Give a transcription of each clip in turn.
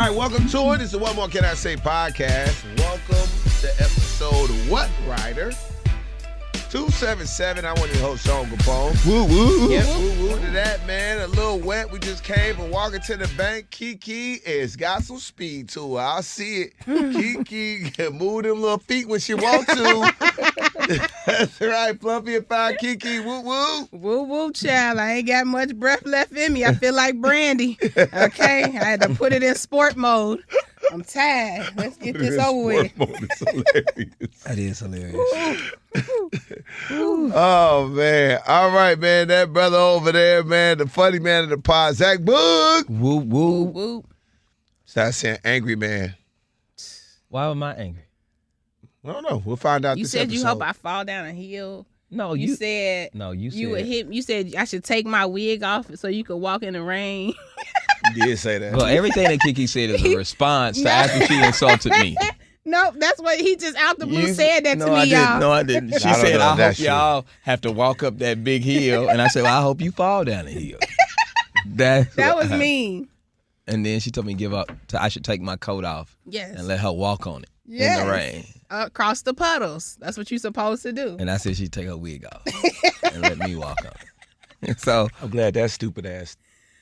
right, welcome to it. It's the What More Can I Say podcast. Welcome to episode What Rider 277. I want your host, Sean Kapone. Woo, woo. Yep, woo, woo to that, man. A little wet. We just came from walking to the bank. KeKe has got some speed to her. I'll see it. KeKe can move them little feet when she wants to. That's right, Fluffy and Fine KeKe. Woo, woo. Woo, woo, child. I ain't got much breath left in me. I feel like Brandy. Okay? I had to put it in sport mode. I'm tired. Let's get this over with. That is hilarious. Oh, man. All right, man. That brother over there, man, the funny man of the pod, Zach Boog. Woo, woo. Woo. Start saying angry man. Why am I angry? I don't know. We'll find out You this said episode. you hope I fall down a hill. No, You said you would said. hit. You said I should take my wig off so you could walk in the rain. You did say that. Well, everything that KeKe said is a response to after she insulted me. No, that's what he just out the blue said that to me, I y'all. didn't. No, I didn't. She I don't said, know if I that's hope y'all have to walk up that big hill. And I said, well, I hope you fall down the hill. That was mean. And then she told me I should take my coat off Yes. and let her walk on it Yes. in the rain. Across the puddles. That's what you're supposed to do. And I said she'd take her wig off and let me walk on it. So, I'm glad that stupid ass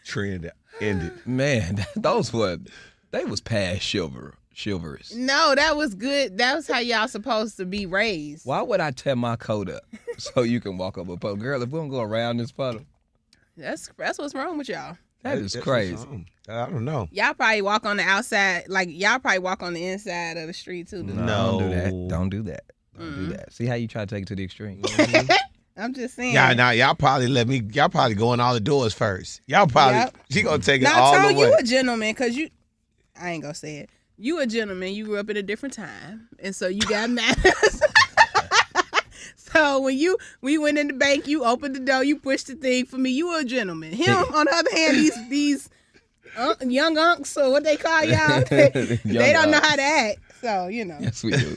trend ended. man, they was past chivalrous. No, that was good. That was how y'all supposed to be raised. Why would I tear my coat up so you can walk up a puddle? Girl, if we don't go around this puddle, That's what's wrong with y'all. that's crazy. I don't know. Y'all probably walk on the outside, like y'all probably walk on the inside of the street too. No, don't do that. No. Don't do that. Don't do that. See how you try to take it to the extreme? I'm just saying. Yeah, now y'all probably y'all probably go in all the doors first. Y'all probably, Yep. she gonna take it Now, all Tone, the way. you a gentleman, because I ain't gonna say it. You a gentleman. You grew up at a different time, and so you got manners. So when we went in the bank, you opened the door, you pushed the thing for me. You were a gentleman. Him, on the other hand, these young unks, or what they call y'all, they don't know how to act. So, you know. Yes, we do.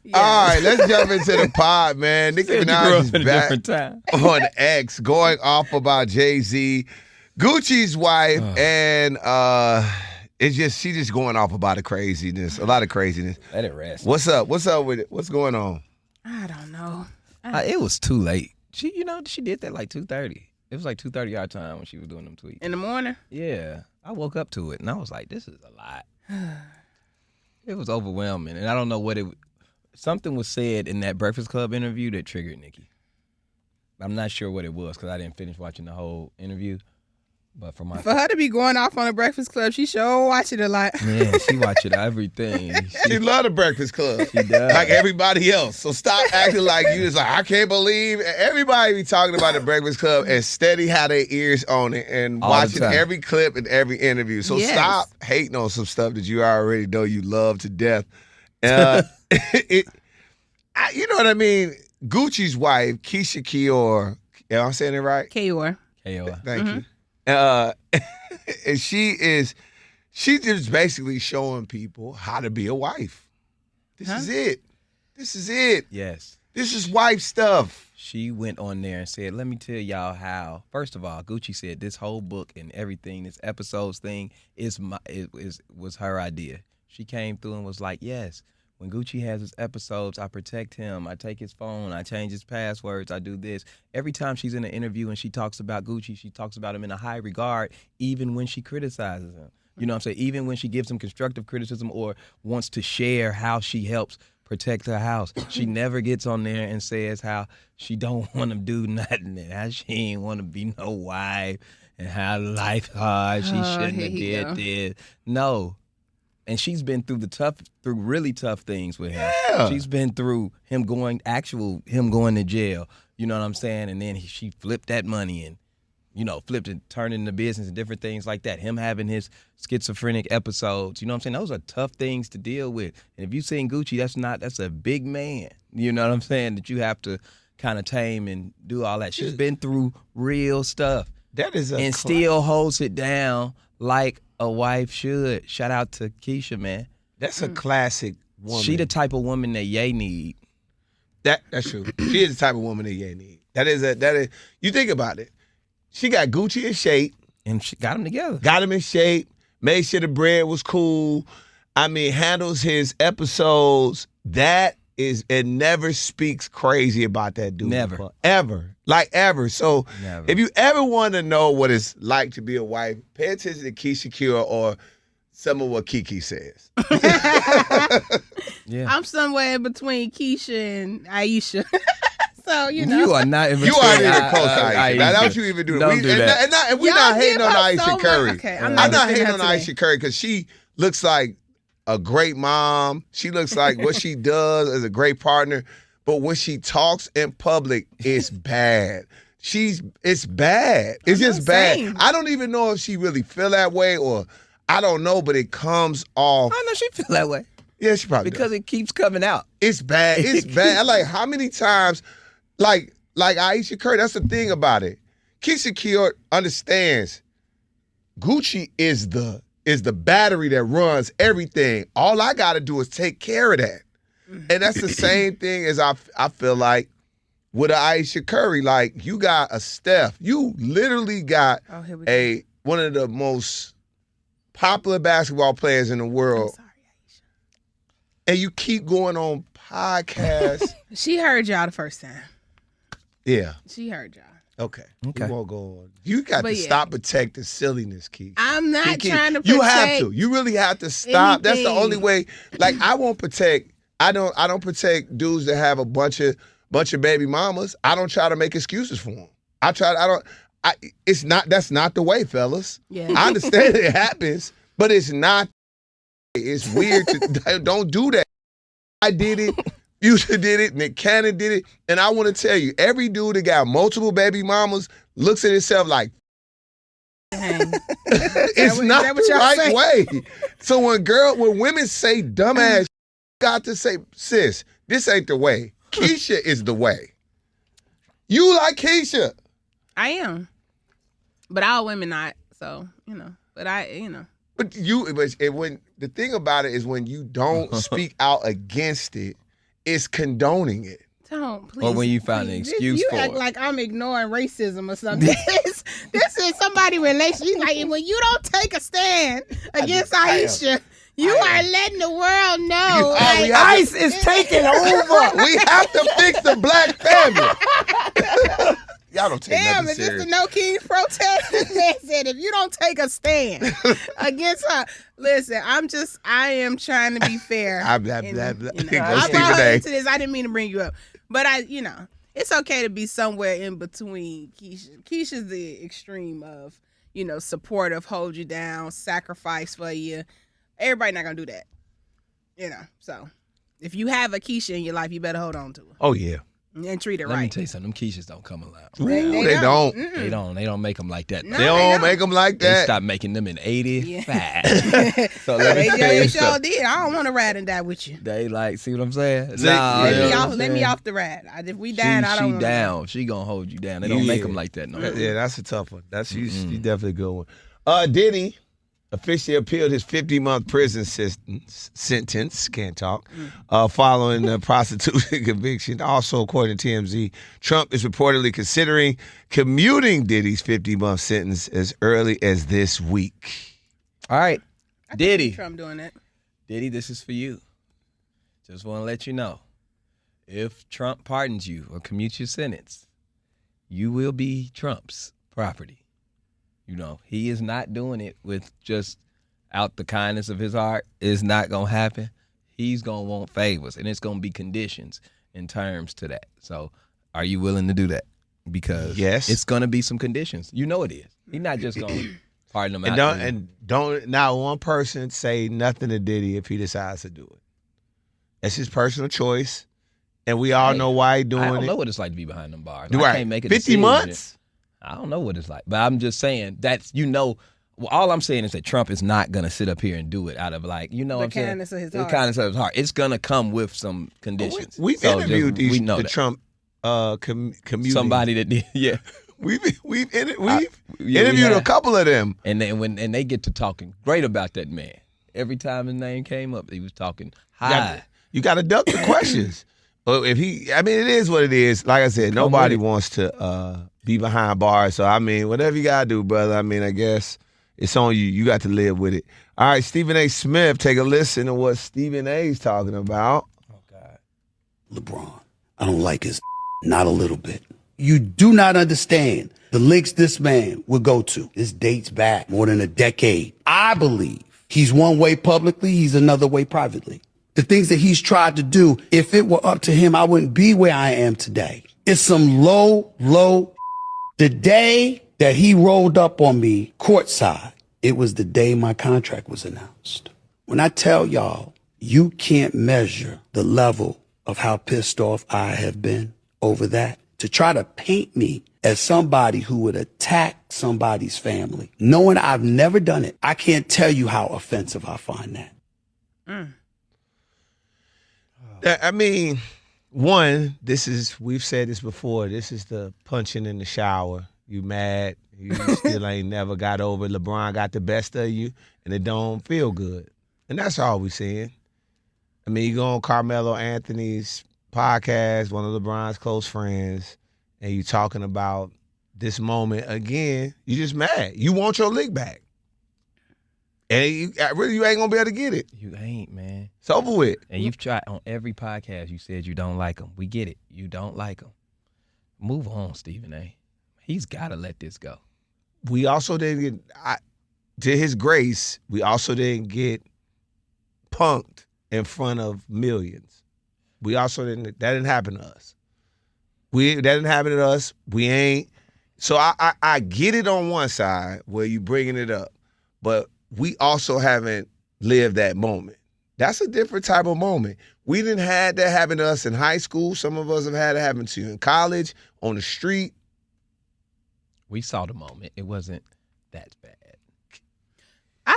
Yeah. All right, let's jump into the pod, man. Nicki Said you grew Minaj up is in a back different time. on X, going off about Jay-Z, Gucci's wife, and she just going off about a lot of craziness. Let it rest. What's up? What's up with it? What's going on? I don't know. It was too late. She did that like 2:30. It was like 2:30 our time when she was doing them tweets. In the morning? Yeah, I woke up to it and I was like, this is a lot. It was overwhelming, and I don't know what it. Something was said in that Breakfast Club interview that triggered Nicki. I'm not sure what it was because I didn't finish watching the whole interview. But for her to be going off on a Breakfast Club, she sure watch it a lot. man, she watching everything. She love the Breakfast Club. She does. Like everybody else. So stop acting like you just like, I can't believe. Everybody be talking about the Breakfast Club and steady have their ears on it and All the watching time. every clip and every interview. So Yes. stop hating on some stuff that you already know you love to death. You know what I mean? Gucci's wife, Keyshia, am I saying it right? K.O.R. Thank you. And she's just basically showing people how to be a wife. This is it. Yes. This is wife stuff. She went on there and said, let me tell y'all how. First of all, Gucci said this whole book and everything, this episodes thing, was her idea. She came through and was like, yes, when Gucci has his episodes, I protect him. I take his phone. I change his passwords. I do this. Every time she's in an interview and she talks about Gucci, she talks about him in a high regard, even when she criticizes him. You know what I'm saying? Even when she gives him constructive criticism or wants to share how she helps protect her house. She never gets on there and says how she don't want to do nothing and how she ain't want to be no wife and how life hard. She shouldn't have did this. No. And she's been through really tough things with him. Yeah. She's been through him going to jail. You know what I'm saying? And then she flipped that money and, flipped and turned into business and different things like that. Him having his schizophrenic episodes. You know what I'm saying? Those are tough things to deal with. And if you've seen Gucci, that's a big man. You know what I'm saying? That you have to kind of tame and do all that. She's been through real stuff. That is still holds it down like a wife should. Shout out to Keyshia, man. That's a classic woman. She the type of woman that Ye need. That's true. She is the type of woman that Ye need. That is. You think about it. She got Gucci in shape. And she got them together. Got him in shape. Made sure the bread was cool. I mean, handles his episodes. It never speaks crazy about that dude. Never. Ever. Like ever. So Never. if you ever want to know what it's like to be a wife, pay attention to Keyshia or some of what KeKe says. Yeah. I'm somewhere in between Keyshia and Aisha. So, you know. You are not in between. You aren't even close to Aisha. Man, don't you even do that. Don't do that. And we're not hating on Aisha so Curry. Okay, I'm not hating on Aisha Curry because she looks like a great mom. She looks like what she does as a great partner. But when she talks in public, it's bad. It's bad. It's just bad. Same. I don't even know if she really feel that way or I don't know, but it comes off. I know she feel that way. Yeah, she probably Because does. it keeps coming out. It's bad. It's bad. Like how many times, like Aisha Curry, that's the thing about it. Keyshia understands Gucci is the battery that runs everything. All I got to do is take care of that. And that's the same thing as I feel like with a Aisha Curry. Like, you got a Steph. You literally got one of the most popular basketball players in the world. I'm sorry, Aisha. And you keep going on podcasts. She heard y'all the first time. Yeah. She heard y'all. Okay. Okay. We won't go on. You got to stop protecting silliness, Key. I'm not KeKe, trying to protect. You have to. You really have to stop. anything. That's the only way. Like, I won't protect. I don't protect dudes that have a bunch of baby mamas. I don't try to make excuses for them. It's not. That's not the way, fellas. Yeah. I understand it happens, but it's not. It's weird. Don't do that. I did it. Future did it. Nick Cannon did it. And I want to tell you, every dude that got multiple baby mamas looks at himself like, it's not the right way. So when women say dumbass, got to say, sis, this ain't the way. Keyshia is the way. You like Keyshia. I am. But all women not. So, you know. But But when the thing about it is when you don't speak out against it, it's condoning it. Don't, please. Or when you find an excuse for it. You act like I'm ignoring racism or something. This is somebody's relationship. Like, when you don't take a stand against Aisha, you are letting the world know. ICE is taking over. We have to fix the black family. Y'all don't take Damn, nothing is this serious. the No Kings protest? This man said, if you don't take a stand against her, listen, I am trying to be fair. I Go brought her into this. I didn't mean to bring you up. But it's okay to be somewhere in between Keyshia. Keisha's the extreme of, supportive, hold you down, sacrifice for you. Everybody not going to do that. So if you have a Keyshia in your life, you better hold on to her. Oh, yeah. And treat her Let me right. tell you something. Them Keishas don't come around. They don't. Mm-mm. They don't make them like that. No, They don't make them like They that. stopped making them in 85. Yeah. So let me tell you They sure something. did. I don't want to ride and die with you. They see what I'm saying? See, Nah, let you me know off- what I'm Let me saying? off the ride. If we dying, I don't She want down. She gonna hold you down. They don't make them like that no more. Yeah, that's a tough one. That's you definitely a good one. Diddy officially appealed his 50-month prison sentence, can't talk, following the prostitution conviction. Also, according to TMZ, Trump is reportedly considering commuting Diddy's 50-month sentence as early as this week. All right. I Diddy. think Trump doing that. Diddy, this is for you. Just want to let you know. If Trump pardons you or commutes your sentence, you will be Trump's property. He is not doing it with just out the kindness of his heart. It's not going to happen. He's going to want favors, and it's going to be conditions in terms to that. So are you willing to do that? Because it's going to be some conditions. You know it is. He's not just going to pardon him out. And don't not one person say nothing to Diddy if he decides to do it. That's his personal choice, and we all know why he's doing it. I don't know what it's like to be behind them bars. Do I can't make a 50 decision. months? I don't know what it's like, but I'm just saying all I'm saying is that Trump is not going to sit up here and do it out of what I'm saying? kindness of his heart. The kindness of his heart. It's going to come with some conditions. We've interviewed we know the that. Trump community. Somebody that did, yeah. We've interviewed a couple of them. And then they get to talking great about that man. Every time his name came up, he was talking high. You got to duck the questions. It is what it is. Like I said, nobody wants to be behind bars. So, whatever you got to do, brother. I guess It's on you. You got to live with it. All right, Stephen A. Smith, take a listen to what Stephen A.'s talking about. Oh, God. LeBron, I don't like his not a little bit. You do not understand the lengths this man would go to. This dates back more than a decade. I believe he's one way publicly, he's another way privately. The things that he's tried to do, if it were up to him, I wouldn't be where I am today. It's some low. The day that he rolled up on me courtside, it was the day my contract was announced. When I tell y'all, you can't measure the level of how pissed off I have been over that. To try to paint me as somebody who would attack somebody's family, knowing I've never done it, I can't tell you how offensive I find that. I mean, one, we've said this before, this is the punching in the shower. You mad, you still ain't never got over it. LeBron got the best of you, and it don't feel good. And that's all we saying. I mean, you go on Carmelo Anthony's podcast, one of LeBron's close friends, and you talking about this moment again, you just mad. You want your lick back. And you ain't going to be able to get it. You ain't, man. It's over with. And you've tried on every podcast, you said you don't like him. We get it. You don't like him. Move on, Stephen A. He's got to let this go. We also didn't get, to his grace, we also didn't get punked in front of millions. We also that didn't happen to us. That didn't happen to us. We ain't. So I get it on one side where you bringing it up, but we also haven't lived that moment. That's a different type of moment. We didn't have that happen to us in high school. Some of us have had it happen to you in college, on the street. We saw the moment. It wasn't that bad.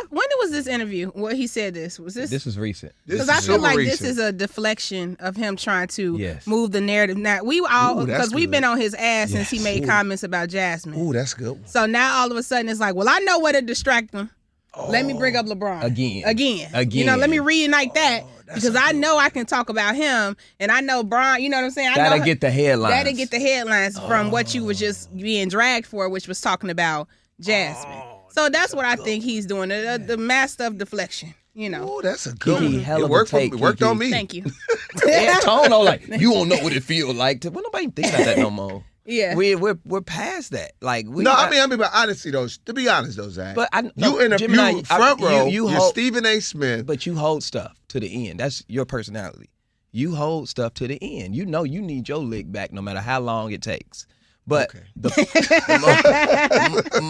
When was this interview where he said this? Was this? This was recent. Because I feel like this is a deflection of him trying to move the narrative. Now because we've been on his ass since he made comments about Jasmine. Ooh, that's good. So now all of a sudden it's like, well, I know what to distract him. Let me bring up LeBron again. You know, let me reunite that because I know I can talk about him, and I know Bron. You know what I'm saying? That'll get the headlines. That'll get the headlines from what you was just being dragged for, which was talking about Jasmine. So that's what I think he's doing, the master of deflection. You know. Oh, that's a good KeKe, one. hell It of a worked, take, it worked on me. Thank you. And Tono, like, you don't know what it feels like to. Well, nobody think about that no more. Yeah, we're past that. Like I mean, but honestly, though, to be honest, though, Zach, but you interview front row. You're Stephen A. Smith, but you hold stuff to the end. That's your personality. You hold stuff to the end. You know you need your lick back no matter how long it takes. But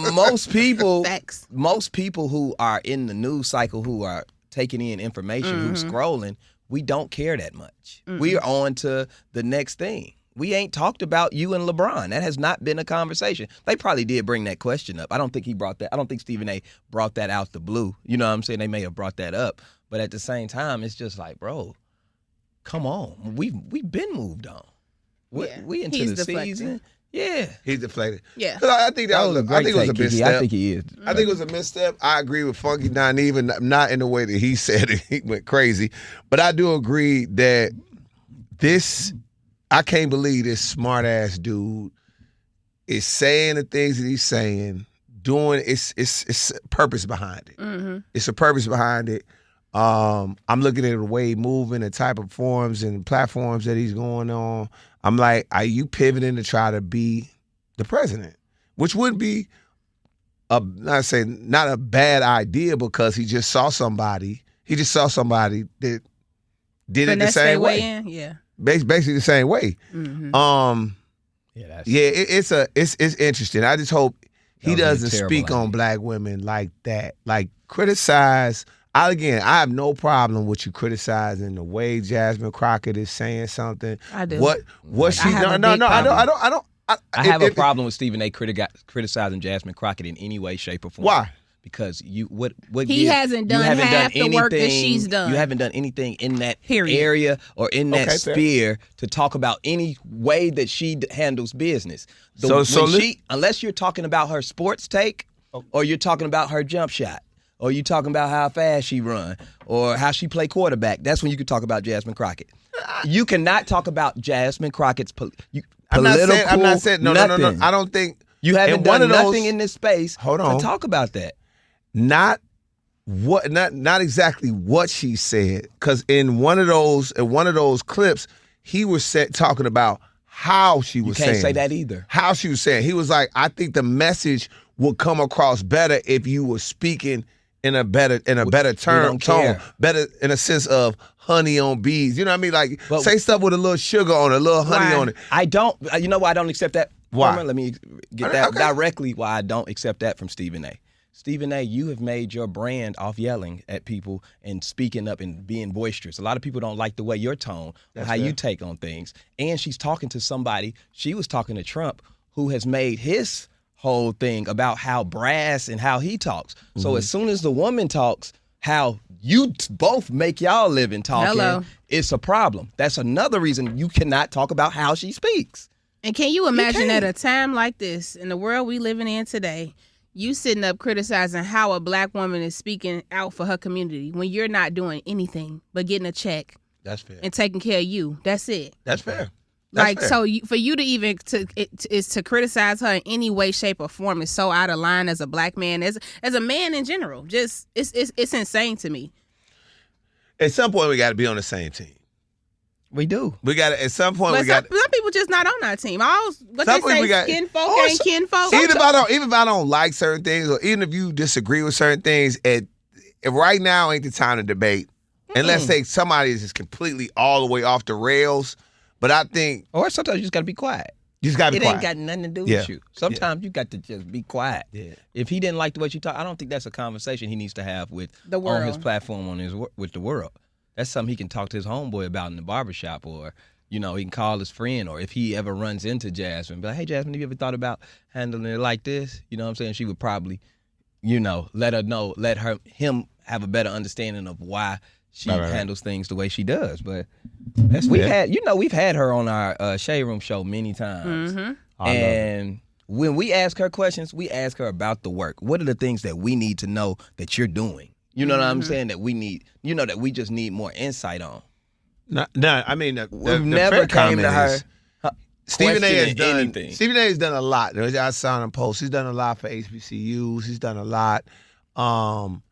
most people who are in the news cycle, who are taking in information, who's scrolling, we don't care that much. We are on to the next thing. We ain't talked about you and LeBron. That has not been a conversation. They probably did bring that question up. I don't think he brought that. I don't think Stephen A. brought that out the blue. You know what I'm saying? They may have brought that up. But at the same time, it's just like, bro, come on. We've been moved on. We into the season. Yeah. He's deflated. Yeah. I think that was a great take, misstep. I think he is. I think it was a misstep. I agree with Funky, not in the way that he said it. He went crazy. But I do agree that I can't believe this smart-ass dude is saying the things that he's saying, doing it's purpose behind it. Mm-hmm. It's a purpose behind it. I'm looking at the way he's moving, the type of forums and platforms that he's going on. I'm like, are you pivoting to try to be the president? Which would be not a bad idea because he just saw somebody that did it the same way. Yeah. Basically the same way. Mm-hmm. It's interesting. I just hope he doesn't speak on black women like that. Like criticize. I have no problem with you criticizing the way Jasmine Crockett is saying something. I do. What she I don't. I have a problem with Stephen A. criticizing Jasmine Crockett in any way, shape, or form. Why? Because he hasn't done half the work that she's done. You haven't done anything in that area or in that sphere to talk about any way that she handles business. Unless you're talking about her sports take, or you're talking about her jump shot, or you're talking about how fast she run, or how she play quarterback, that's when you can talk about Jasmine Crockett. You cannot talk about Jasmine Crockett's political. I'm not saying no. I don't think you haven't done nothing in this space to talk about that. not exactly what she said, because in one of those clips, he was talking about how she was saying. You can't say that either. How she was saying. He was like, I think the message would come across better if you were speaking in a better tone, better in a sense of honey on bees. You know what I mean? Like, say stuff with a little sugar on it, a little honey on it. I don't. You know why I don't accept that? Why? Former? Let me get that directly. Why I don't accept that from Stephen A. Stephen A., you have made your brand off yelling at people and speaking up and being boisterous. A lot of people don't like the way your tone, how you take on things. And she's talking to somebody, she was talking to Trump, who has made his whole thing about how brass and how he talks. So as soon as the woman talks, how you both make y'all living talking, it's a problem. That's another reason you cannot talk about how she speaks. And can you imagine at a time like this, in the world we living in today, you sitting up criticizing how a black woman is speaking out for her community when you're not doing anything but getting a check. That's fair. And taking care of you. That's it. That's fair. Like, so for you to even to criticize her in any way, shape, or form is so out of line as a black man, as a man in general. Just it's insane to me. At some point, we got to be on the same team. We do. We got to. At some point, but some people just not on our team. Kinfolk ain't kinfolk. Even if I don't like certain things, or even if you disagree with certain things, right now ain't the time to debate. Unless somebody is just completely all the way off the rails. But I think, or sometimes you just got to be quiet. You just got to be quiet. It ain't got nothing to do with you. Sometimes you got to just be quiet. Yeah. If he didn't like the way you talk, I don't think that's a conversation he needs to have with the world, on his platform, with the world. That's something he can talk to his homeboy about in the barbershop, or he can call his friend, or if he ever runs into Jasmine, be like, hey, Jasmine, have you ever thought about handling it like this? You know what I'm saying? She would probably, let him have a better understanding of why she handles things the way she does. But we've had her on our Shade Room show many times. Mm-hmm. And when we ask her questions, we ask her about the work. What are the things that we need to know that you're doing? You know what I'm saying? That we need, that we just need more insight on. No, I mean, we've never came to her. Stephen A. has done anything. Stephen A. has done a lot. I saw him post. He's done a lot for HBCUs. He's done a lot.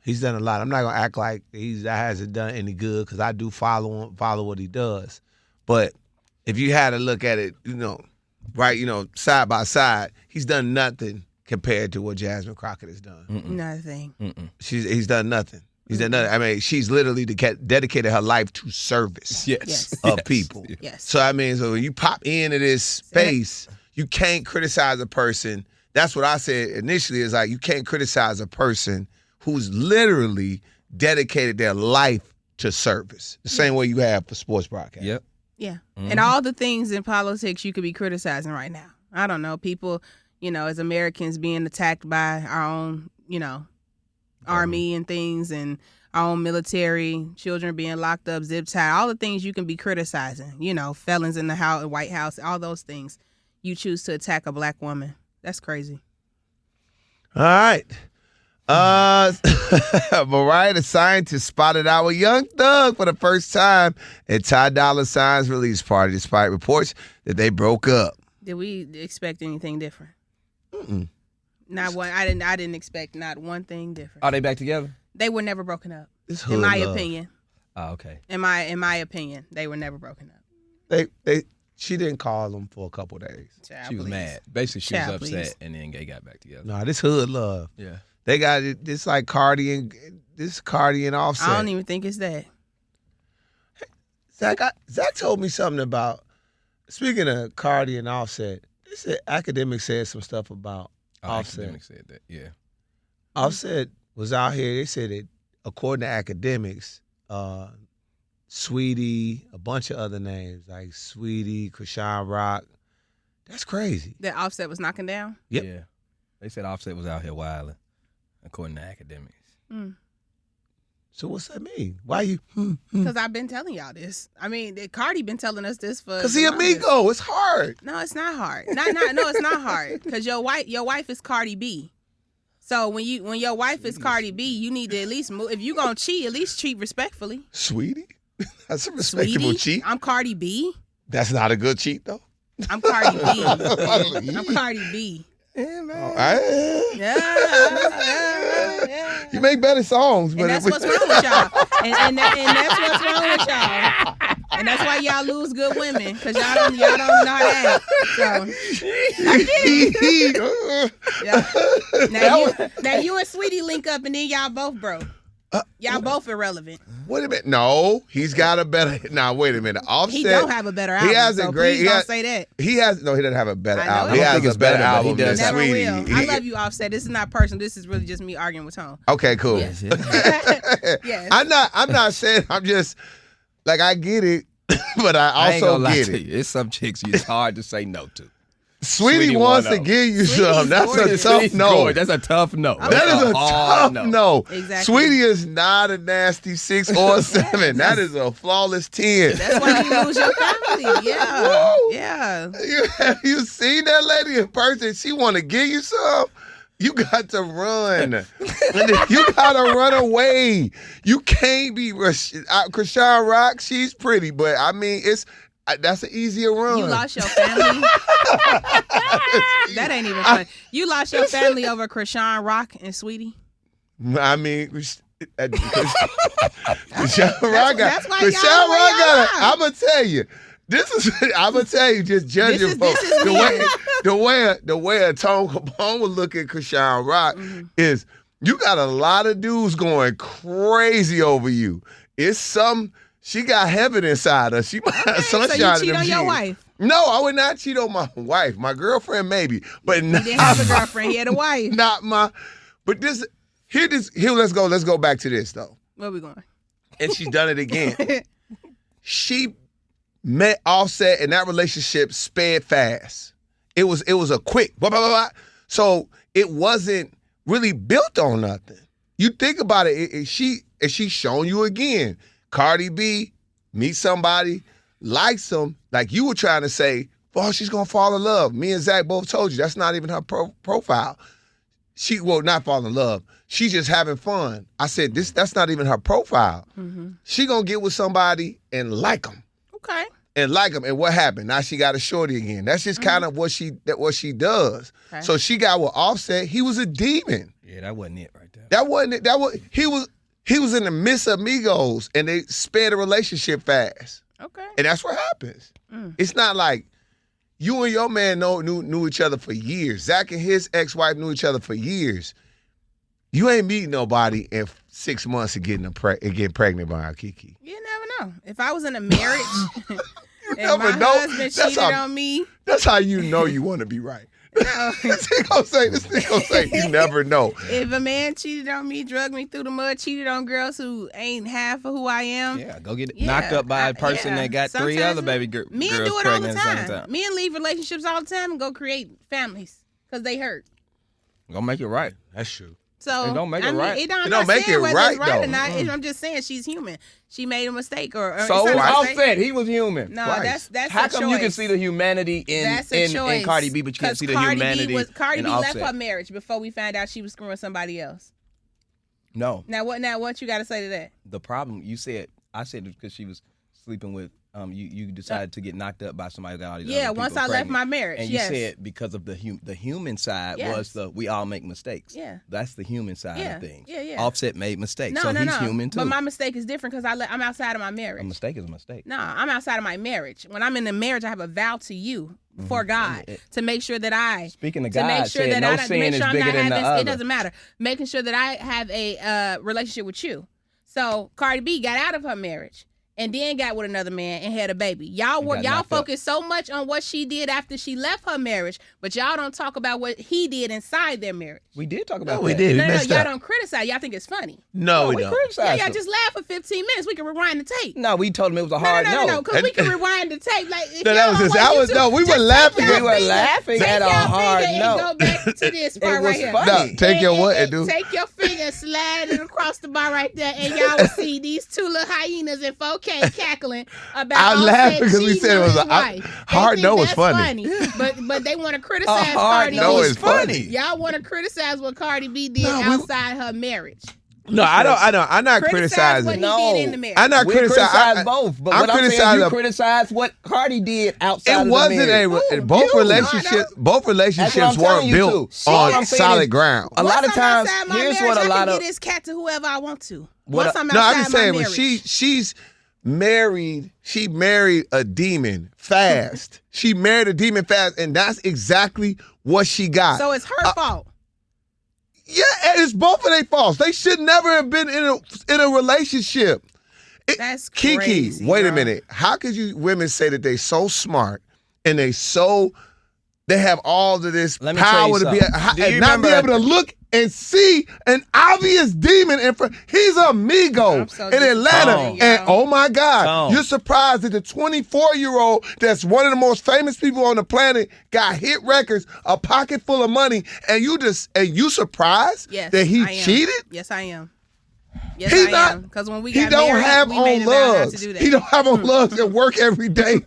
He's done a lot. I'm not gonna act like that hasn't done any good, because I do follow what he does. But if you had to look at it, side by side, he's done nothing compared to what Jasmine Crockett has done. Nothing. He's done nothing. He's done nothing. I mean, she's literally dedicated her life to service of people. Yes. So so when you pop into this space, you can't criticize a person. That's what I said initially, is like, you can't criticize a person who's literally dedicated their life to service. The same way you have for sports broadcast. Yep. Yeah. And all the things in politics you could be criticizing right now. I don't know. People, as Americans being attacked by our own, army and things, and our own military, children being locked up, zip tied, all the things you can be criticizing, felons in the White House, all those things. You choose to attack a black woman. That's crazy. All right. Mariah the Scientist spotted our Young Thug for the first time at Ty Dolla $ign's release party, despite reports that they broke up. Did we expect anything different? Mm-mm. Not one. I didn't expect not one thing different. Are they back together? They were never broken up. In my opinion. Oh, okay. In my opinion, they were never broken up. She didn't call them for a couple of days. She was mad. Basically, she was upset, and then they got back together. No, this hood love. Yeah. They got it. It's like Cardi and Offset. I don't even think it's that. Zach told me something about, speaking of Cardi and Offset, they said Academics said some stuff about Offset. Academics said that, yeah. Offset was out here. They said that, according to Academics, Sweetie, a bunch of other names like Sweetie, Krishan Rock. That's crazy. That Offset was knocking down? Yep. Yeah. They said Offset was out here wilding, according to Academics. So what's that mean? Why you? Because I've been telling y'all this. I mean, Cardi been telling us this for. Because he amigo. It's hard. No, it's not hard. No, it's not hard. Because your wife is Cardi B. So when your wife is Cardi B, you need to at least move. If you gonna cheat, at least cheat respectfully. Sweetie, that's a respectable cheat. I'm Cardi B. That's not a good cheat though. I'm Cardi B. I'm Cardi B. Yeah, man. Yeah. You make better songs, but And that's what's wrong with y'all. And that's what's wrong with y'all. And that's why y'all lose good women, because y'all don't know how to act. So, yeah. Now you and Sweetie link up, and then y'all both broke. Y'all both irrelevant. Wait a minute. No, he's got a better. Now wait a minute. Offset. He don't have a better album. He has a great. Please don't say that. He doesn't have a better I know album. it. He I don't has think a it's better better, but he album does than Never Sweetie. will. I love you, Offset. This is not personal. This is really just me arguing with Tone. Okay, cool. Yes. Yes. I'm not saying. I'm just like I get it, but I ain't also gonna lie get to it. you. It's some chicks it's hard to say no to. Sweetie wants to give you some. That's a tough no. That's a tough no. That is a tough no. Exactly. Sweetie is not a nasty 6 or 7. That is a flawless 10. That's why you lose your family. Yeah. Woo. Yeah. You seen that lady in person? She want to give you some. You got to run. You got to run away. You can't be Krishan Rock. She's pretty, but I mean, that's an easier run. You lost your family. That ain't even funny. You lost your family over Krishan Rock and Sweetie. I mean, Krishan Rock that's why Krishan y'all Rock got. are. I'm gonna tell you. I'm gonna tell you, just judging folks. The way a Tone Kapone would look at Krishan Rock is you got a lot of dudes going crazy over you. She got heaven inside her. She might have sunshine so in you cheat them on your jeans. wife? No, I would not cheat on my wife. My girlfriend maybe, but He not didn't have a girlfriend. He had a wife. not my. But here. Let's go back to this though. Where we going? And she's done it again. She met Offset, and that relationship sped fast. It was a quick blah, blah, blah, blah. So it wasn't really built on nothing. You think about it, she's shown you again. Cardi B, meet somebody, likes them, like you were trying to say, oh, she's gonna fall in love. Me and Zach both told you that's not even her profile. She will not fall in love. She's just having fun. I said, that's not even her profile. Mm-hmm. She gonna get with somebody and like them. Okay. And like them. And what happened? Now she got a shorty again. That's just kind of what she does. Okay. So she got with Offset. He was a demon. Yeah, that wasn't it right there. That wasn't it. He was in the Miss Amigos, and they sped the relationship fast. Okay. And that's what happens. It's not like you and your man knew each other for years. Zach and his ex-wife knew each other for years. You ain't meeting nobody in 6 months and getting pregnant by a KeKe. You never know. If I was in a marriage and my husband cheated on me. That's how you know you want to be right. No. This thing gonna say, you never know. If a man cheated on me, drugged me through the mud, cheated on girls who ain't half of who I am. Yeah, go get knocked up by a person that got Sometimes 3 other baby girls men pregnant do it all the at the same time. time. Men leave relationships all the time and go create families because they hurt. Gonna make it right. That's true. So It don't make it right. It don't make it right, it's right or though. not. I'm just saying she's human. She made a mistake or So it's not a mistake. Offset, he was human. No, Twice. that's How a come choice. you can see the humanity in Cardi B, but you can't see the humanity Cardi in B Offset? left her marriage before we found out she was screwing somebody else. No. Now what you got to say to that? The problem I said it because she was sleeping with you decided to get knocked up by somebody that all these other people once I left my marriage. and yes. you said because of the human side Yes. was we all make mistakes. Yeah. That's the human side Yeah. of things. Yeah. Offset made mistakes, No, so no, he's no. human too. But my mistake is different because I'm outside of my marriage. A mistake is a mistake. No, I'm outside of my marriage. When I'm in a marriage, I have a vow to you before God to make sure that Speaking of to God, make sure said that no I sin make is sure I'm bigger not than the having. other. It doesn't matter. Making sure that I have a relationship with you. So Cardi B got out of her marriage and then got with another man and had a baby. Y'all focus so much on what she did after she left her marriage, but y'all don't talk about what he did inside their marriage. We did talk about that. we did. No, messed y'all up. don't criticize. Y'all think it's funny. No, we don't. Yeah, Criticize y'all him. just laugh for 15 minutes. We can rewind the tape. No, we told him it was a hard No, because we can rewind the tape. Like if No, that was y'all just- want I was- YouTube, no, we just were laughing. take your We were finger, laughing take at a your hard finger note. And go back to this part was right here. funny. No, take your what and do? Take your finger and slide it across the bar right there, and y'all will see these two little hyenas in 4K cackling about. I'm Offset laughing because we cheating said it on was his a wife. hard They no think was that's funny. But they want to criticize hard Cardi no B. is funny. Y'all want to criticize what Cardi B did No, outside her marriage. No, I don't. I'm not Criticize criticizing. what he did in the marriage. I'm not We criticizing. criticize both, but what I'm saying, you criticize what Cardi did outside of It the wasn't marriage. both relationships weren't built on solid ground. A lot of times, outside my here's marriage, what a lot I can of get this cat to whoever I want to. What Once I'm No, I'm outside just saying my when marriage. she's married, she married a demon fast. She married a demon fast, and that's exactly what she got. So it's her fault. Yeah, and it's both of their faults. They should never have been in a relationship. That's KeKe, crazy, wait a bro. minute. How could you women say that they so smart and they have all of this Let me tell you power to be something. Do you and not be remember- able to look and see an obvious demon in front? He's a Migo I'm so in Atlanta. disappointed, And yo. oh my God, Tone. you're surprised that the 24-year-old that's one of the most famous people on the planet got hit records, a pocket full of money, and you surprised Yes, that he I am. cheated? Yes, I am. Yes, He I not- am. Because when we He got don't married, have we made on a vow not to lugs. do that. He don't have on lugs and work every day.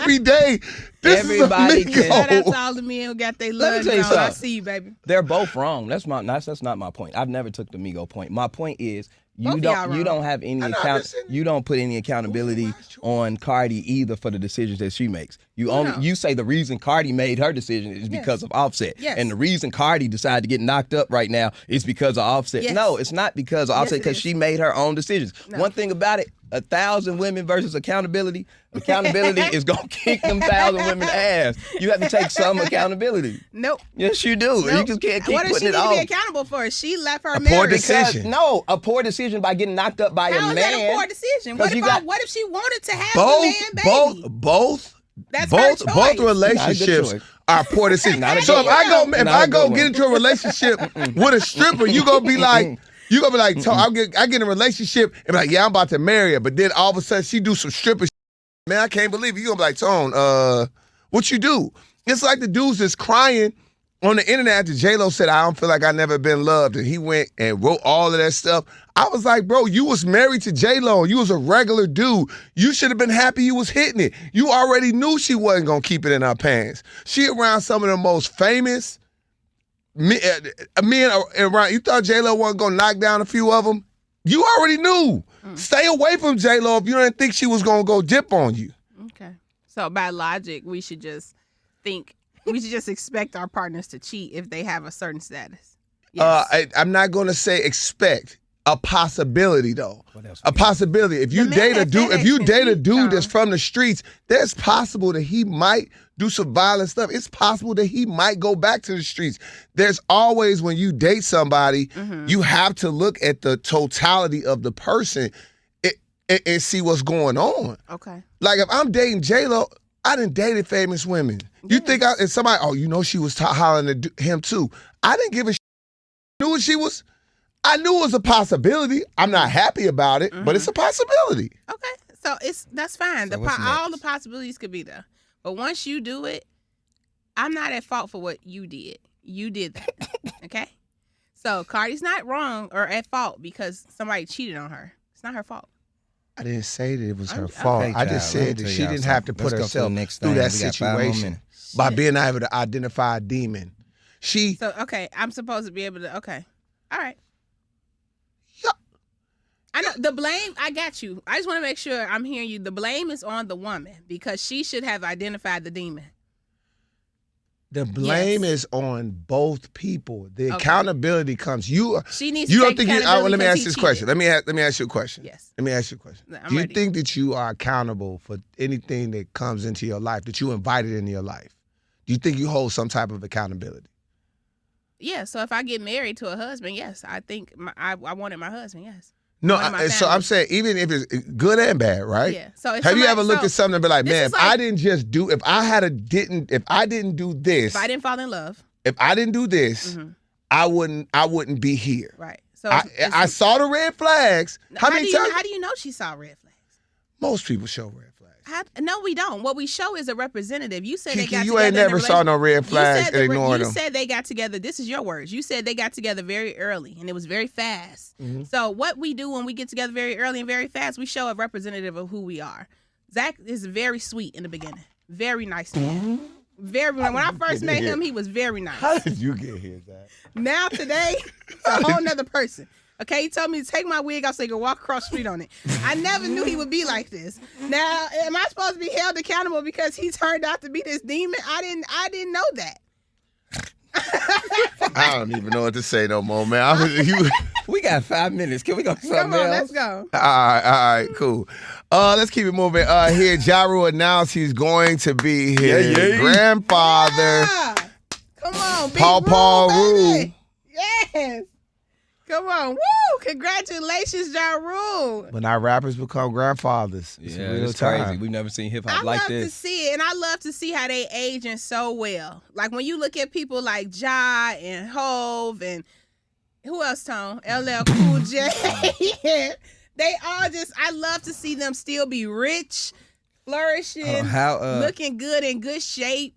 Every day. This Everybody is a can- Shout out to Migo. all the men who got their Let me lugs tell you on. I something. see you, baby. They're both wrong. That's not my point. I've never took the Migo point. My point is Both of y'all you wrong. don't have any I know, account. listen. You don't put any accountability on Cardi either for the decisions that she makes. You say the reason Cardi made her decision is because of Offset, Yes. and the reason Cardi decided to get knocked up right now is because of Offset. Yes. No, it's not because of Offset it because is. she made her own decisions. No. One thing about it. 1,000 women versus accountability. Accountability is gonna kick them 1,000 women ass. You have to take some accountability. Nope. Yes, you do. You Nope. just can't keep What does she putting need it to be off. accountable for? She left her A poor marriage. decision. No, a poor decision by getting knocked up by How a is that a man. poor decision? 'Cause What if she wanted to have the man baby? Both That's her choice. both relationships choice. are poor decisions. Not a So good if I go one. Not a good get one. into a relationship with a stripper, you gonna be like, I get in a relationship and be like, yeah, I'm about to marry her, but then all of a sudden she do some stripper shit. Man, I can't believe it. You gonna be like, Tone, what you do? It's like the dudes that's crying on the internet after J-Lo said, I don't feel like I never been loved, and he went and wrote all of that stuff. I was like, bro, you was married to J-Lo. You was a regular dude. You should have been happy you was hitting it. You already knew she wasn't gonna keep it in her pants. She around some of the most famous men around. You thought J-Lo wasn't gonna knock down a few of them? You already knew. Stay away from J-Lo if you didn't think she was gonna go dip on you. Okay. So by logic, we should just expect our partners to cheat if they have a certain status. Yes. I'm not gonna say expect. A possibility though. What else? A possibility. If you The man date a at dude, if you FedEx date a can dude cheat, that's Tom. from the streets, there's possible that he might do some violent stuff. It's possible that he might go back to the streets. There's always, when you date somebody, you have to look at the totality of the person and see what's going on. Okay. Like if I'm dating J-Lo, I done dated famous women. You think and somebody, she was hollering at him too. I didn't give a shit. I knew it was a possibility. I'm not happy about it, but it's a possibility. Okay. So that's fine. So what's All the next? possibilities could be there. But once you do it, I'm not at fault for what you did. You did that. Okay? So Cardi's not wrong or at fault because somebody cheated on her. It's not her fault. I didn't say that it was her Okay, fault. Okay, I just child, let said me that tell she y'all didn't have to something. put Let's go to herself the next through thing. that We got 5 more situation minutes. by Shit. being able to identify a demon. She, So, okay, I'm supposed to be able to, okay. All right. Yeah. I know the blame, I got you. I just want to make sure I'm hearing you. The blame is on the woman because she should have identified the demon. the blame is on both people. The accountability comes. She needs to You don't take think you? accountability Let me because ask he you this cheated. question. Let me ask you a question. Yes. Let me ask you a question. I'm Do you ready. think that you are accountable for anything that comes into your life, that you invited into your life? Do you think you hold some type of accountability? Yeah, so if I get married to a husband, yes, I think I wanted my husband, yes. No, One of my so family. I'm saying even if it's good and bad, right? Yeah. So if Have you somebody- ever looked so at something and be like, this man, is if I like- didn't just do, if I didn't do this, If I didn't fall in love, if I didn't do this, I wouldn't be here. right. So I saw the red flags. How many times? How do you know she saw red flags? Most people show red flags. No, we don't. What we show is a representative. You said they KeKe, got you together. ain't in a never saw no red You flags said and ignoring You them. said they got together. This is your words. You said they got together very early and it was very fast. Mm-hmm. So what we do when we get together very early and very fast, we show a representative of who we are. Zach is very sweet in the beginning. Very nice man. Very. When I first met him, he was very nice. How did you get here, Zach? Now today, it's a whole nother person. Okay, he told me to take my wig off so he could walk across the street on it. I never knew he would be like this. Now, am I supposed to be held accountable because he turned out to be this demon? I didn't know that. I don't even know what to say no more, man. We got 5 minutes. Can we go to something Come on, else? let's go. All right, cool. Let's keep it moving. Here, Ja Rule announced he's going to be his grandfather, Yeah. Come on, big Paul Rule, Rule. baby. Yes. Come on. Woo! Congratulations, Ja Rule. When our rappers become grandfathers, it's Yeah, a real it's time. crazy. We've never seen hip I hop like love to this. see it, and I love to see how they aging so well. Like when you look at people like Ja and Hove and who else, Tone? LL Cool J. They all just, I love to see them still be rich, flourishing, looking good, in good shape,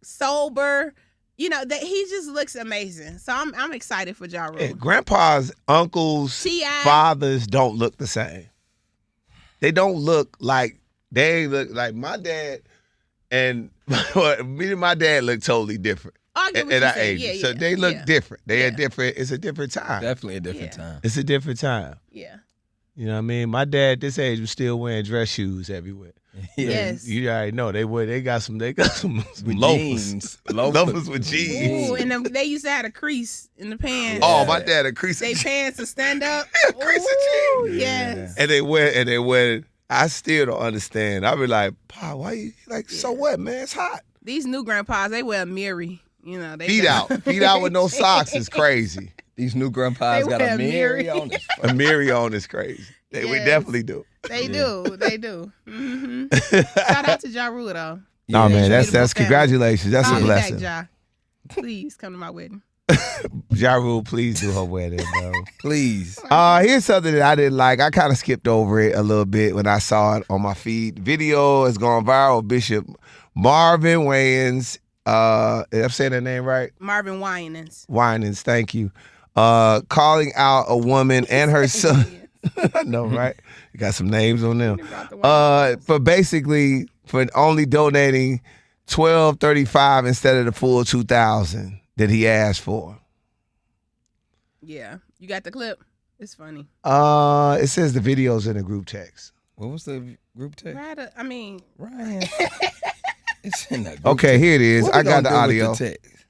sober. You know, that he just looks amazing. So I'm excited for Ja Rule. Yeah, grandpa's uncles, T.I. fathers don't look the same. They don't look like, they look like my dad and me and my dad look totally different. I get what at you're our saying. age. Yeah, So they look yeah. different. They Yeah. are different. It's a different time. Definitely a different Yeah. time. It's a different time. Yeah. You know what I mean? My dad at this age was still wearing dress shoes everywhere. Yes. You already know they got some With loafers. jeans. Loafers with jeans. Ooh, and they used to have a crease in the pants. Oh, my dad a crease. They pants to stand up. Crease of Ooh, jeans. yes. And they wear. I still don't understand. I be like, Pa, why you like? So what, man? It's hot. These new grandpas, they wear a Miri. You know, they Feet out with no socks is crazy. These new grandpas They got wear a a mirror mirror. on this. A Miri on is crazy. We Yes. definitely do. They do. They do. hmm Shout out to Ja Rule, though. No, man, that's Beautiful family. congratulations. That's Call a me blessing. back, Ja. Please come to my wedding. Ja Rule, please do her wedding, bro. Please. Here's something that I didn't like. I kind of skipped over it a little bit when I saw it on my feed. Video has gone viral. Bishop Marvin Wayans, I'm saying that name right? Marvin Wayans. Winans, thank you. Calling out a woman and her son. I know, right? You got some names on them. For only donating $12.35 instead of the full $2,000 that he asked for. Yeah. You got the clip? It's funny. It says the video's in the group text. What was the group text? Ryan. It's in that group Okay, here it is. What we I got gonna the do with audio. the text?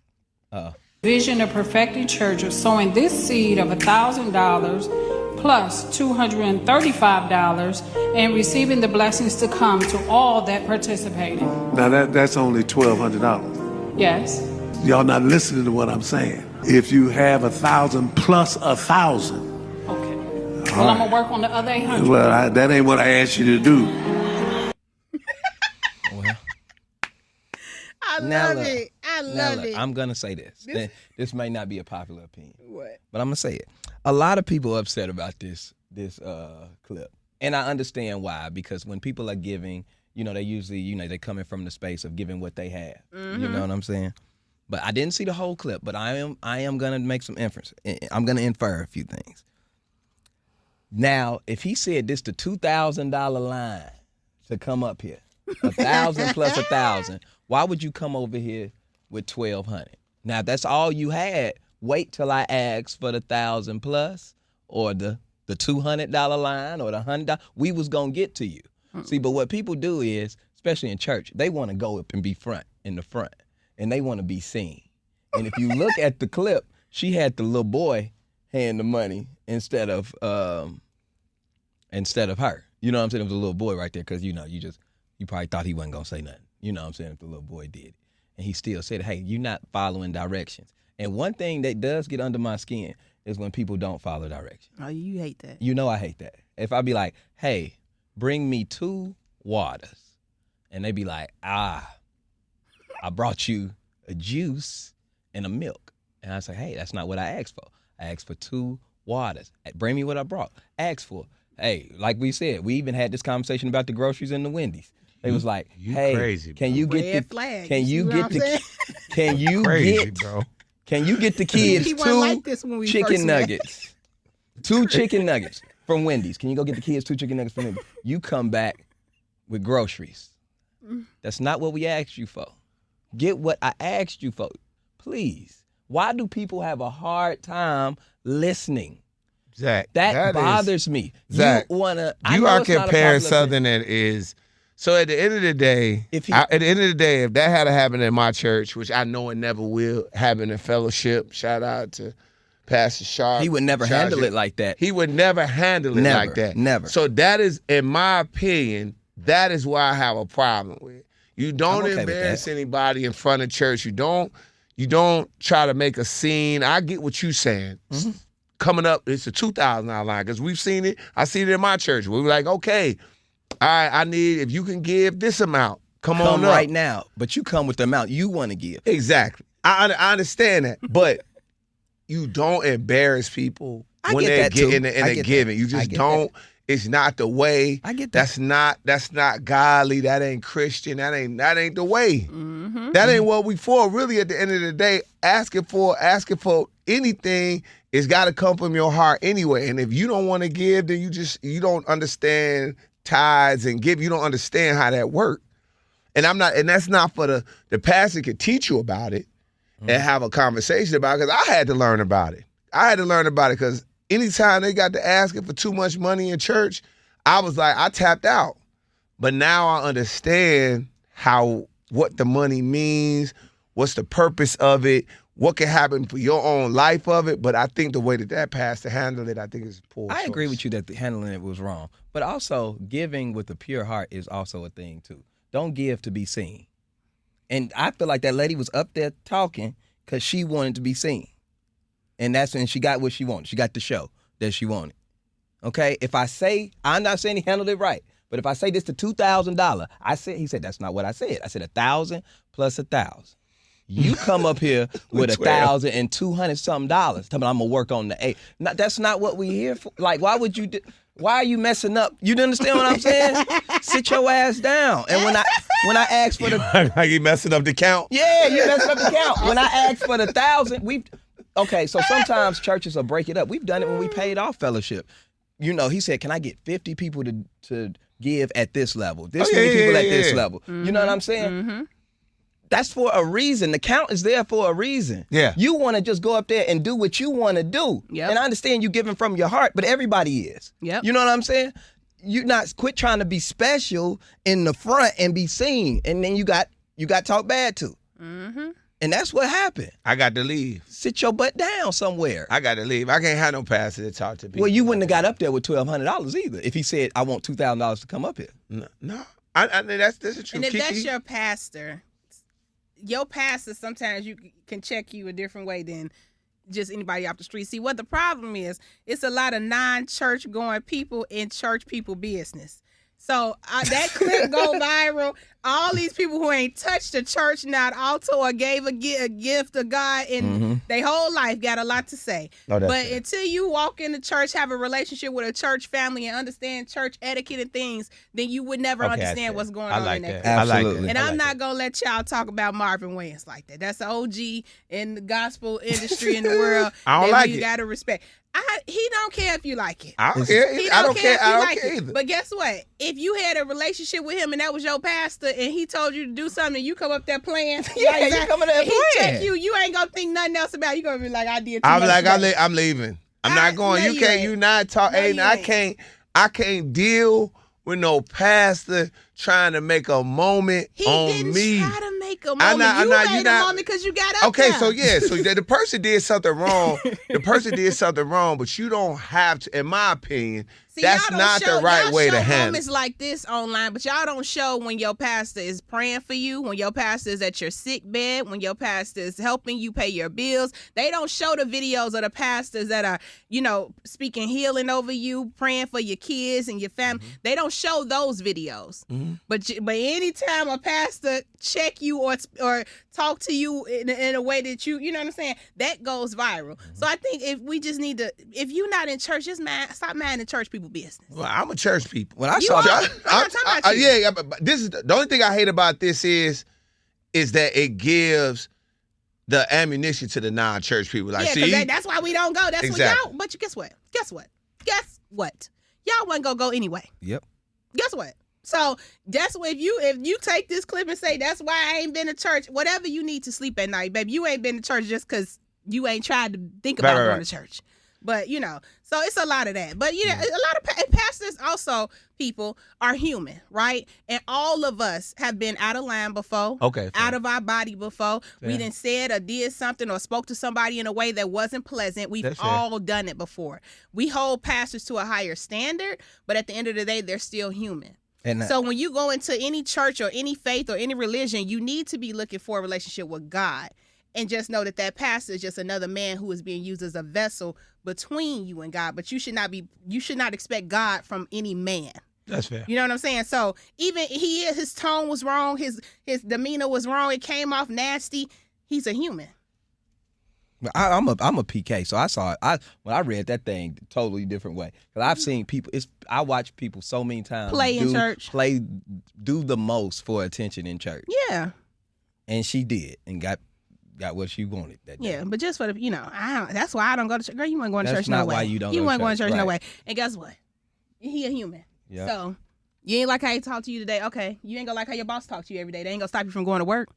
Vision of Perfecting Church of sowing this seed of $1,000 plus $235 and receiving the blessings to come to all that participated. Now that's only $1,200. Yes. Y'all not listening to what I'm saying. If you have 1,000 plus 1,000, Okay. Well, I'm gonna work on the other 800. well, that ain't what I asked you to do. I Now love look. it. I Now, love look, it. I'm going to say this. This may not be a popular opinion. What? But I'm going to say it. A lot of people are upset about this clip. And I understand why. Because when people are giving, they usually, they're coming from the space of giving what they have. You know what I'm saying? But I didn't see the whole clip. But I am going to make some inference. I'm going to infer a few things. Now, if he said this the $2,000 line to come up here, 1,000 plus 1,000, why would you come over here with 1,200? Now, if that's all you had, wait till I ask for the 1,000 plus or the $200 line or the $100. We was gonna get to you. See, but what people do is, especially in church, they want to go up and be in the front, and they want to be seen. And if you look at the clip, she had the little boy hand the money instead of her. You know what I'm saying? It was a little boy right there because you probably thought he wasn't gonna say nothing. You know what I'm saying? If the little boy did it. And he still said, hey, you're not following directions. And one thing that does get under my skin is when people don't follow directions. Oh, you hate that. You know I hate that. If I be like, hey, bring me 2 waters. And they be like, I brought you a juice and a milk. And I say, hey, that's not what I asked for. I asked for 2 waters. Bring me what I brought. Ask for. Hey, like we said, we even had this conversation about the groceries in the Wendy's. They was like, hey, crazy, can you get Red the flag. can you see what get I'm the saying? can you Crazy, get bro. can you get the kids He wasn't 2 like this when we chicken first met. nuggets? 2 chicken nuggets from Wendy's. Can you go get the kids 2 chicken nuggets from Wendy's? You come back with groceries. That's not what we asked you for. Get what I asked you for. Please. Why do people have a hard time listening? Zach, That bothers me. Zach, you wanna? I you know are it's not a comparing popular thing. something that is. So at the end of the day, if that had to happen in my church, which I know it never will happen in fellowship, shout out to Pastor Sharp. He would never handle it like that. He would never handle it like that. Never. So that is, in my opinion, that is why I have a problem with it. You don't embarrass anybody in front of church. You don't try to make a scene. I get what you're saying. Mm-hmm. Coming up, it's a $2,000 line because we've seen it. I seen it in my church. We were like, okay, all right, I need, if you can give this amount, come on up. Right now. But you come with the amount you want to give. Exactly. I understand that. But you don't embarrass people when they're getting in a giving. You just don't. It's not the way. I get that. That's not godly. That ain't Christian. That ain't the way. Mm-hmm. That ain't what we for. Really, at the end of the day, asking for anything, it's got to come from your heart anyway. And if you don't want to give, then you don't understand tithes and give. You don't understand how that works. And that's not for the pastor could teach you about it and have a conversation about it, because I had to learn about it. Because anytime they got to asking for too much money in church, I was like, I tapped out. But now I understand what the money means, what's the purpose of it, what can happen for your own life of it. But I think the way that pastor handled it, I think is poor. I agree with you that handling it was wrong. But also, giving with a pure heart is also a thing, too. Don't give to be seen. And I feel like that lady was up there talking because she wanted to be seen. And that's when she got what she wanted. She got the show that she wanted. Okay? If I say, I'm not saying he handled it right, but if I say this to $2,000, he said, that's not what I said. I said 1,000 plus 1,000. You come up here with $1,200 something. Tell me I'm gonna work on the 8. That's not what we here for. Like, why are you messing up? You understand what I'm saying? Sit your ass down. And when I ask for like you messing up the count? Yeah, you messing up the count. When I ask for the 1,000, okay, so sometimes churches will break it up. We've done it when we paid off fellowship. He said, can I get 50 people to give at this level? This many people at this level. Mm-hmm. You know what I'm saying? Mm-hmm. That's for a reason. The count is there for a reason. Yeah. You want to just go up there and do what you want to do. Yep. And I understand you giving from your heart, but everybody is. Yep. You know what I'm saying? You not quit trying to be special in the front and be seen, and then you got talked bad to. Mm-hmm. And that's what happened. I got to leave. Sit your butt down somewhere. I got to leave. I can't have no pastor to talk to people. Well, you wouldn't have got up there with $1,200 either if he said, I want $2,000 to come up here. No. I mean, that's the truth. And if KeKe, that's your pastor sometimes you can check you a different way than just anybody off the street. See, what the problem is, it's a lot of non-church going people in church people business. So that clip go viral. All these people who ain't touched the church, not altar or gave a gift to God in their whole life got a lot to say. But until you walk into church, have a relationship with a church family and understand church etiquette and things, then you would never understand what's going on in that. Absolutely. And I'm not going to let y'all talk about Marvin Wayans like that. That's an OG in the gospel industry in the world. I don't like it. You got to respect. He don't care if you like it. I don't care. I don't care either. But guess what? If you had a relationship with him and that was your pastor and he told you to do something and you come up there playing, you coming there playing. He check you ain't gonna think nothing else about it. You gonna be like, I did too I'm much like, today. I'm leaving. I'm not going. No, You can't. You not talk. I can't deal with no pastor trying to make a moment on me. He didn't try to make a moment. You made a moment because you got up there. So the person did something wrong. The person did something wrong, but you don't have to, in my opinion, that's not the right way to handle it. Moments like this online, but y'all don't show when your pastor is praying for you, when your pastor is at your sick bed, when your pastor is helping you pay your bills. They don't show the videos of the pastors that are, speaking healing over you, praying for your kids and your family. Mm-hmm. They don't show those videos. Mm-hmm. But anytime a pastor check you or talk to you in a way that you know what I'm saying, that goes viral. Mm-hmm. So I think if we just need to, if you're not in church, just stop minding church people business. Well, I'm a church people. When I saw that, but this is the only thing I hate about this is that it gives the ammunition to the non-church people. Like, see, that's why we don't go. That's exactly. what y'all. But guess what? Y'all wasn't gonna go anyway. Yep. Guess what? So that's what if you take this clip and say that's why I ain't been to church. Whatever you need to sleep at night, baby. You ain't been to church just because you ain't tried to think about going to church. But, so it's a lot of that. But, a lot of pastors also, people, are human, right? And all of us have been out of line before. Okay. Out of our body before. Fair. We done said or did something or spoke to somebody in a way that wasn't pleasant. We've That's fair. all done it before. We hold pastors to a higher standard, but at the end of the day, they're still human. And So when you go into any church or any faith or any religion, you need to be looking for a relationship with God. And just know that pastor is just another man who is being used as a vessel between you and God. But you should not expect God from any man. That's fair. You know what I'm saying? So even his tone was wrong, his demeanor was wrong, it came off nasty. He's a human. I'm a PK, so I saw it. When I read that thing, totally different way. Because I've seen people. I watch people so many times In church. Do the most for attention in church. Yeah. And she did, and got what she wanted that day. Yeah, but just for the, that's why I don't go to church. Girl, you weren't going to church no not way. why you don't. You go weren't to going to church no right. way. And guess what? He a human. Yeah. So you ain't like how he talked to you today. Okay, you ain't gonna like how your boss talked to you every day. They ain't gonna stop you from going to work.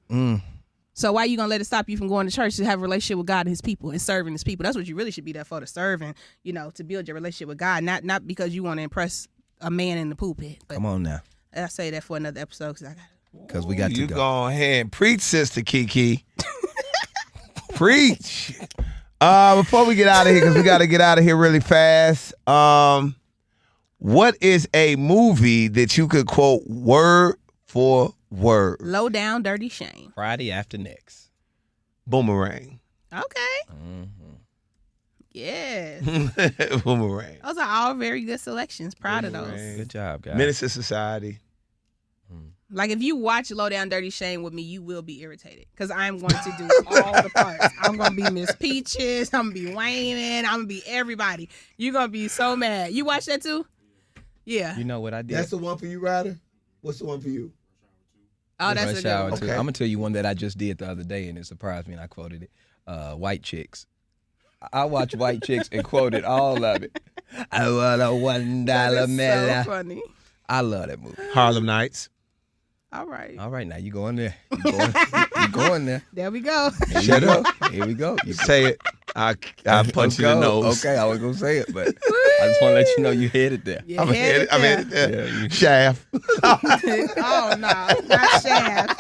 So why you gonna let it stop you from going to church to have a relationship with God and His people and serving His people? That's what you really should be there for, to serve and to build your relationship with God, not because you want to impress a man in the pulpit. But Come on now, I'll say that for another episode because we got to You go. go ahead and preach, Sister KeKe. Preach. Before we get out of here, because we got to get out of here really fast. What is a movie that you could quote word for word? Low down, dirty shame. Friday after next. Boomerang. Okay. Mm-hmm. Yes. Boomerang. Those are all very good selections. Proud of those. Good job, guys. Menace to Society. Like, if you watch Low Down Dirty Shame with me, you will be irritated because I'm going to do all the parts. I'm going to be Miss Peaches. I'm going to be Wayman. I'm going to be everybody. You're going to be so mad. You watch that too? Yeah. You know what I did? That's the one for you, Ryder? What's the one for you? Oh, that's a Rush good Hour one. too. Okay. I'm gonna tell you one that I just did the other day, and it surprised me, and I quoted it. White Chicks. I watched White Chicks and quoted all of it. I want a $1 That is melon. so funny. I love that movie. Harlem Nights. All right. All right, now you going there. You going there. There we go. Shut up. Here we go. You Say it. I punch you in the nose. Okay, I was gonna say it, but I just want to let you know you headed there. You I'm headed headed there. there. Yeah, you- Shaft. Oh, no. Not Shaft.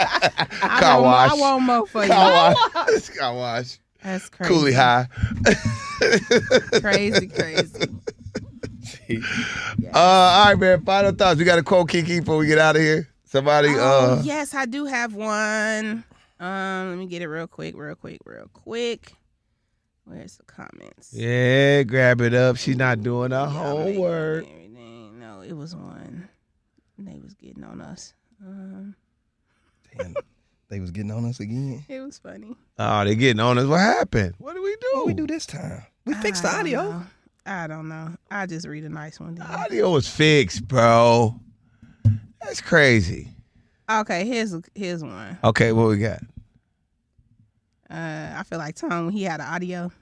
Car wash. I want more for you. Car wash. Car wash. That's crazy. Coolie High. Crazy. All right, man. Final thoughts. We got a quote, KeKe, before we get out of here. Somebody. Yes, I do have one. Let me get it real quick. Where's the comments? Yeah, grab it up. She's not doing her homework. Everything. No, it was one. They was getting on us. Damn, they was getting on us again. It was funny. Oh, they getting on us. What happened? What do we do? What we do this time? We fixed the audio. I don't know. I just read a nice one. The audio was fixed, bro. That's crazy. Okay, here's one. Okay, what we got? I feel like Tom, when he had the audio.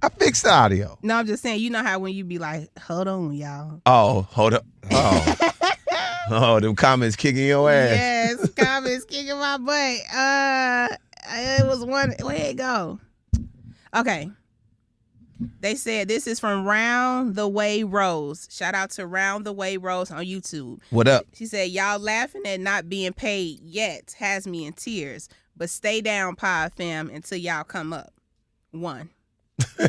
I fixed the audio. No, I'm just saying, you know how when you be like, hold on, y'all. Oh, hold up. Oh. Oh, them comments kicking your ass. Yes, comments kicking my butt. It was one. Where'd it go? Okay. They said this is from Round the Way Rose. Shout out to Round the Way Rose on YouTube. What up? She said, y'all laughing at not being paid yet has me in tears. But stay down, Pod Fam, until y'all come up. One. They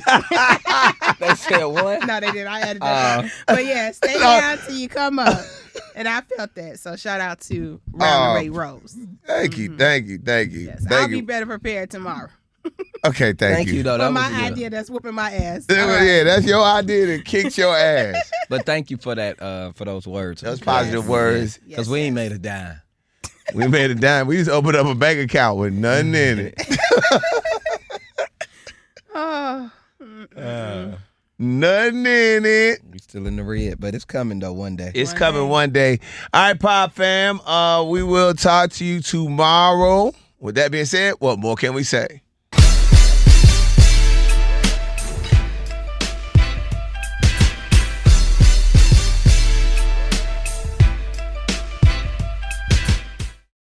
said what? No, they didn't. I added that. But yeah, stay down till you come up. And I felt that. So shout out to Round the Way Rose. Thank you. Yes, I'll be better prepared tomorrow. Okay, thank you. though. For That was my good. idea that's whooping my ass. Yeah, All right. that's your idea that kicks your ass. But thank you for that. For those words. Those positive words. Because we ain't made a dime. We made a dime. We just opened up a bank account with nothing in it. Oh. Nothing in it. We still in the red, but it's coming though one day. It's coming one day. All right, Pop Fam. We will talk to you tomorrow. With that being said, what more can we say?